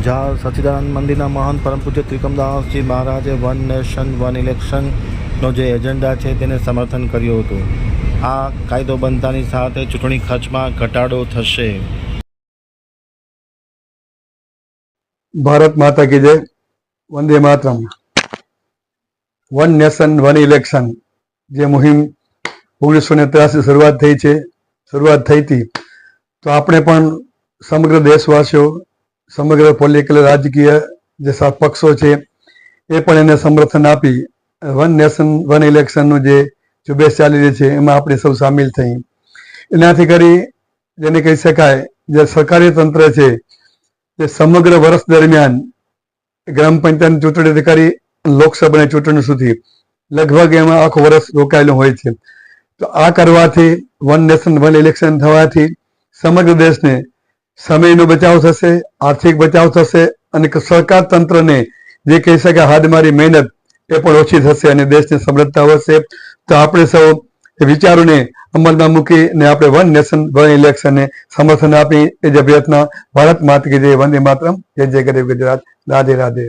અંજાર સચ્ચિદાનંદ મંદિરના મહંત પરમ પૂજ્ય ત્રિકમદાસજી મહારાજે વન નેશન વન ઇલેક્શનનો જે એજન્ડા છે તેને સમર્થન કર્યું હતું. આ કાયદો બનતાની સાથે ચૂંટણી ખર્ચમાં ઘટાડો થશે. ભારત માતા કી જય, Vande Mataram. One nation one election જે મુહિમ 1983 શરૂઆત થઈ હતી, તો આપણે પણ સમગ્ર દેશવાસીઓ, સમગ્ર પોલિટિકલ રાજકીય જે પક્ષો છે એ પણ એને સમર્થન આપી વન નેશન વન ઇલેક્શનનું જે ઝુંબેશ ચાલી રહી છે એમાં આપણે સૌ સામેલ થઈ. એનાથી કરી જેને કહી શકાય જે સરકારી તંત્ર છે તે સમગ્ર વર્ષ દરમિયાન ગ્રામ પંચાયત ચૂંટણીથી કરી લોકસભાની ચૂંટણી સુધી લગભગ એમાં આખું વર્ષ રોકાયેલું હોય છે. તો આ કરવાથી વન નેશન વન ઇલેક્શન થવાથી સમગ્ર દેશને સમયનો બચાવ થશે, આર્થિક બચાવ થશે અને સરકાર તંત્રને જે કહી શકાય હાડમારી મહેનત એ પણ ઓછી થશે અને દેશની સમૃદ્ધતા વધશે. તો આપણે સૌ વિચારોને અમલમાં મૂકીને આપણે વન નેશન વન ઇલેક્શનને સમર્થન આપી એ જે પ્રયત્ન ભારત માતા કી જય, વંદે માતરમ, જય જય ગરીબ ગુજરાત, રાધે રાધે.